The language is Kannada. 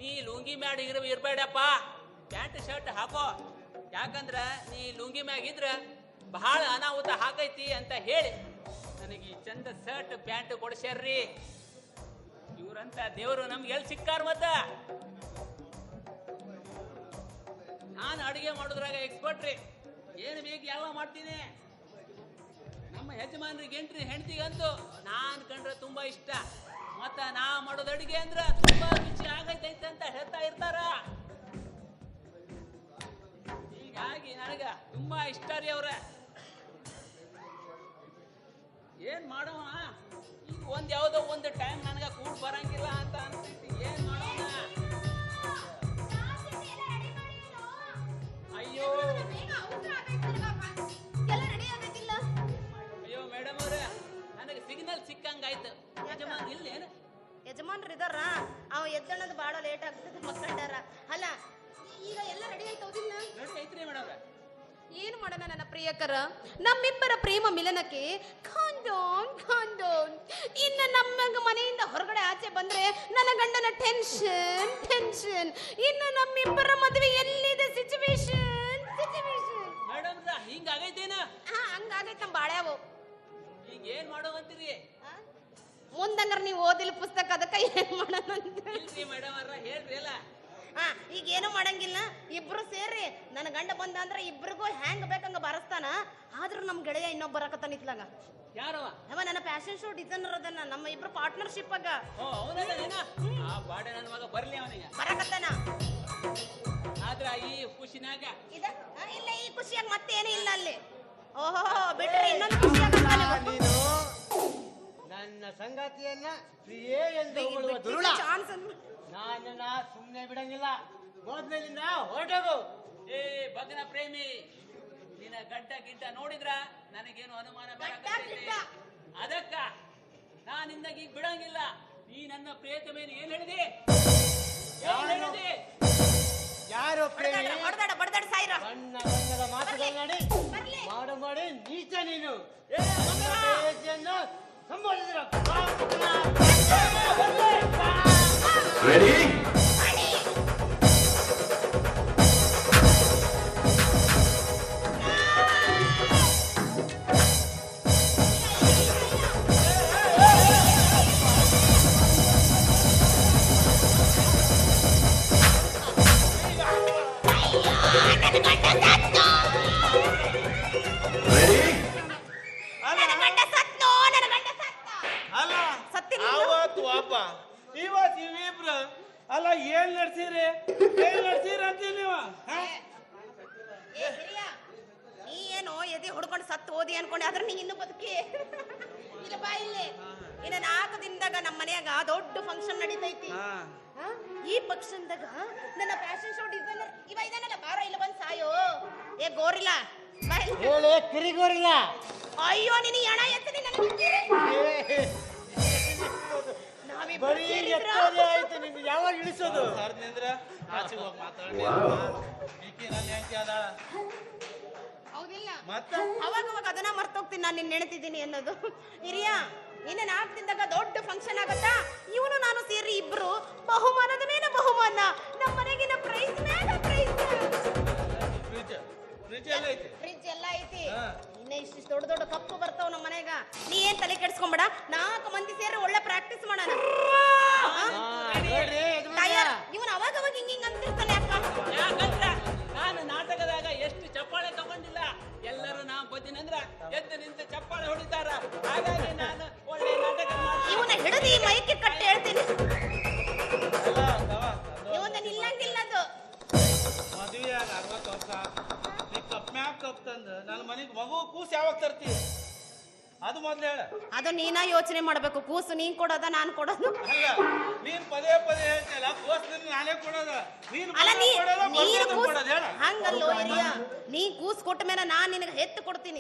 ನೀ ಲುಂಗಿ ಮ್ಯಾಗ ಇರ್ಬೇಡಪ್ಪ, ಪ್ಯಾಂಟ್ ಶರ್ಟ್ ಹಾಕೋ. ಯಾಕಂದ್ರ ನೀ ಲುಂಗಿ ಮ್ಯಾಗ ಇದ್ರ ಬಹಳ ಅನಾಹುತ ಹಾಕೈತಿ ಅಂತ ಹೇಳಿ ನನಗೆ ಈ ಚಂದ ಶರ್ಟ್ ಪ್ಯಾಂಟ್ ಕೊಡ್ಸ್ಯಾರ್ರಿ. ಇವ್ರಂತ ದೇವ್ರು ನಮ್ಗೆ ಎಲ್ಲಿ ಸಿಕ್ಕಾರ ಮತ್ತ? ನಾನು ಅಡುಗೆ ಮಾಡೋದ್ರಾಗ ಎಕ್ಸ್ಪರ್ಟ್ ರೀ, ಏನು ಬೇಕು ಎಲ್ಲ ಮಾಡ್ತೀನಿ. ನಮ್ಮ ಯಜಮಾನ್ರಿಗೆ ಹೆಂಡತಿಗಂತೂ ನಾನ್ ಕಂಡ್ರೆ ತುಂಬಾ ಇಷ್ಟ. ಮತ್ತ ನಾ ಮಾಡೋದು ಅಡಿಗೆ ಅಂದ್ರ ತುಂಬಾ ರುಚಿ ಆಗೈತೈತೆ ಅಂತ ಹೇಳ್ತಾ ಇರ್ತಾರ. ಹೀಗಾಗಿ ನನಗ ತುಂಬಾ ಇಷ್ಟ ರೀ ಅವ್ರ. ಏನ್ ಮಾಡೋಣ ಈಗ ಯಾವ್ದೋ ಒಂದು ಟೈಮ್ ನನಗ ಕೂಡ್ ಬರಂಗಿಲ್ಲ ಅಂತ ಅನ್ಸೈತಿ. ಏನ್ ಮಾಡೋಣ? ಅಯ್ಯೋ ಅಯ್ಯೋ ಮೇಡಮ್ ಅವ್ರ, ನನಗೆ ಸಿಗ್ನಲ್ ಸಿಕ್ಕಂಗಾಯ್ತು. ಯಜಮಾನ್ ಇಲ್ಲೇನು? ಯಜಮಾನ್ರು ಇದಾರ, ಅವ ಎದ್ದಣ್ಣದು ಬಾಳ ಲೇಟ್ ಆಗ್ತದೆ ಮಕ್ಕಂಡಾರ. ಅಲ್ಲ ಈಗ ಎಲ್ಲ ರೆಡಿ ಆಯ್ತೌದಿಲ್ಲ? ರೆಡಿ ಐತ್ರಿ ಮೇಡಮ್. ಏನು ಮಾಡೋಣ ನನ್ನ ಪ್ರಿಯಕರ, ನಮ್ಮಿಬ್ಬರ ಪ್ರೇಮ ಮಿಲನಕ್ಕೆ ಖಾಂಡೋನ್. ಇನ್ನು ನಮ್ಮ ಮನೆಯಿಂದ ಹೊರಗಡೆ ಆಚೆ ಬಂದ್ರೆ ನನ್ನ ಗಂಡನ ಟೆನ್ಷನ್. ಇನ್ನು ನಮ್ಮಿಬ್ಬರ ಮದುವೆ ಎಲ್ಲಿದೆ ಸಿಚುವೇಶನ್? ಮೇಡಮ್ ಹಿಂಗಾಗೈತೇನ? ಹಂಗಾಗೈತೆ ನಮ್ಮ ಬಾಳ್ಯಾವು. ಈಗ ಏನ್ ಮಾಡೋ ಅಂತೀರಿ? ಮುಂದಂಗ್ರ ನೀವು ಓದಿಲ್ಲ ಪುಸ್ತಕ, ಅದಕ್ಕೆ ಏನ್ ಮಾಡೋಣ ಇಲ್ರಿ ಮೇಡಮ್ ಅವ್ರ, ಹೇಳ್ರಿ ಅಲ್ಲ. ಈಗ ಏನು ಮಾಡಂಗಿಲ್ಲ, ಇಬ್ರು ಸೇರ್ರಿ. ನನ್ನ ಗಂಡ ಬಂದ ಅಂದ್ರೆ ಇಬ್ರಿಗೂ ಹ್ಯಾಂಗ್ ಬೇಕಂಗ ಬರಸ್ತಾನ. ಆದ್ರೂ ನಮ್ ಗೆಳೆಯ ಇನ್ನೊಬ್ಬ ಬರಕತ್ತಾನ ಇತ್ಲಾಗ. ಯಾರವ? ಅವ ನನ್ನ ಫ್ಯಾಷನ್ ಶೋ ಡಿಸೈನರ್ ಅದನ್ನ, ನಮ್ಮ ಇಬ್ರು ಪಾರ್ಟ್ನರ್ಶಿಪ್ ಆಗ. ಆ ಬಾಡೆ ನನ್ನ ಮಗ ಬರ್ಲಿ, ಅವನಿಗೆ ಬರಕತ್ತಾನ. ಆದ್ರ ಈ ಖುಷಿನಾಗ ಇಲ್ಲ, ಈ ಖುಷಿಯಾಗ ಮತ್ತೇನು ಇಲ್ಲ ಅಲ್ಲಿ. ಓಹೋ ಬಿಡ್ರಿ, ಇನ್ನೊಂದು ಖುಷಿಯಾಗ ನೀನು ನನ್ನ ಸಂಗಾತಿಯನ್ನ ಪ್ರಿಯೇ ಎಂದು ದುರುಳ. ನಾನನ್ನ ಸುಮ್ಮನೆ ಬಿಡಂಗಿಲ್ಲ, ಮೊದಲಿನಿಂದ ಹೊರಟೋಗು. ಏ ಭಗ್ನ ಪ್ರೇಮಿ, ನಿನ್ನ ಗಡ್ಡ ನೋಡಿದ್ರ ನನಗೇನು ಅನುಮಾನ ಬರಕತ್ತೈತಿ. ಅದಕ್ಕ ನಾನಿಂದ ಈಗ ಬಿಡಂಗಿಲ್ಲ. ನೀ ನನ್ನ ಪ್ರಿಯತಮೇನು ಏನ್ ಹೇಳಿದೆ? ಯಾರು ಪ್ರೇಮಿ? ಬಡದಾಡ ಸಾಯಿರ ಬಣ್ಣ ಬಣ್ಣದ ಮಾತುಗಳನ್ನಾಡಿ ಮಾಡಿ ನೀಚ ನೀನು. ರೆಡಿ? ಅಲ್ಲ ಏನ್ ನಡ್ಸಿರಿ ಅಂತೀರಿ ನೀವು? ನೀ ಏನು ಎದೆ ಹುಡ್ಕೊಂಡು ಸತ್ತು ಓದಿ ಅನ್ಕೊಂಡೆ, ಆದ್ರೆ ನೀ ಇನ್ನು ಬದುಕಿ ಇಲ್ಲ. ಬಾ ಇಲ್ಲಿ. ಇನ್ನ 4 ದಿನದಾಗ ನಮ್ಮ ಮನ್ಯಾಗ ದೊಡ್ಡ ಫಂಕ್ಷನ್ ನಡೀತೈತಿ. ಈ ಫಂಕ್ಷನ್ದಾಗ ನನ್ನ ಫ್ಯಾಷನ್ ಶೋ ಡಿಸೈನರ್ ಇವ ಇದಾನಲ್ಲ, ಬಾರ ಇಲ್ಲ ಬಂದ್ ಸಾಯೋ. ಏ ಗೋರಿಲ್ಲ, ಕಿರಿಗೋರಿಲ್ಲ. ಅಯ್ಯೋ ನಿನ್ನ ಎಣ ಎತ್ತಿ ಆಯ್ತು. ನಿನ್ ಯಾವಾಗ ಇಳಿಸೋದು? ಹೌದಿಲ್ಲ? ಅವಾಗ ಅದನ್ನ ಮರ್ತೋಗ್ತೀನಿ, ನಾನು ನಿನ್ನ ನೆನೆತಿದ್ದೀನಿ ಅನ್ನೋದು. ಹಿರಿಯ, ಇನ್ನು 4 ದಿನದಾಗ ದೊಡ್ಡ ಫಂಕ್ಷನ್ ಆಗತ್ತಾ? ಇವನು ನಾನು ಸೇರಿ ಇಬ್ರು ಬಹುಮಾನದ ಮೇಲೆ ಬಹುಮಾನ, ನಮ್ಮ ಮನೆಗಿನ ಪ್ರೈಸ್ ಮೇಲೆ ಪ್ರೈಸ್. ಫ್ರಿಡ್ಜ್ ಎಲ್ಲ ಐತಿ. ಇನ್ನ ಇಷ್ಟು ದೊಡ್ಡ ಕಪ್ಪು ಬರ್ತಾವ ನಮ್ಮ ಮನೆಗ. ನೀ ಏನ್ ತಲೆ ಕೆಡ್ಸ್ಕೊಂಬೇಡ, 4 ಮಂದಿ ಸೇರಿ ಒಳ್ಳೆ ಪ್ರಾಕ್ಟೀಸ್ ಮಾಡೋಣ. ಇವನು ಅವಾಗ ಹಿಂಗ್ ಅಂತಿರ್ತಾನೆ. ಯಾಕಂದ್ರ ನಾನು ನಾಟಕದಾಗ ಎಷ್ಟು ಚಪ್ಪಾಳೆ ತಗೊಂಡಿಲ್ಲ. ಎಲ್ಲರೂ ನಾ ಬದಿನಂದ್ರ ಎದ್ದು ನಿಂತು ಚಪ್ಪಾಳೆ ಹೊಡಿತಾರ. ಹಾಗಾಗಿ ನಾನು ಒಳ್ಳೆ ನಾಟಕ ಇವನ ಹಿಡಿದು ಈ ಮೈಕೆ ಕಟ್ಟಿ ಹೇಳ್ತೀನಿ. ಇವನ ನಿಲ್ಲಂಗಿಲ್ಲದು. ಮದುವೆಯಾಗ 60 ವರ್ಷ ಕಪ್ ತಂದು ನನ್ನ ಮನೆಗೆ ಮಗು ಕೂಸು ಯಾವಾಗ ತರ್ತಿ? ಅದು ಮೊದ್ಲು ಹೇಳ. ಅದು ನೀನ ಯೋಚನೆ ಮಾಡ್ಬೇಕು. ಕೂಸು ನೀನ್ ಕೊಡೋದ ನಾನ್ ಕೊಡೋದು? ಅಲ್ಲ, ನೀನ್ ಪದೇ ಹೇಳ್ತಿಲ್ಲ, ಕೂಸು ನಾನೇ ಕೊಡೋದ. ಹಂಗಲ್ಲೋ ಹಿರಿಯ, ನೀ ಕೂಸು ಕೊಟ್ಟ ಮೇಲೆ ನಾನ್ ನಿನಗೆ ಹೆತ್ತು ಕೊಡ್ತೀನಿ.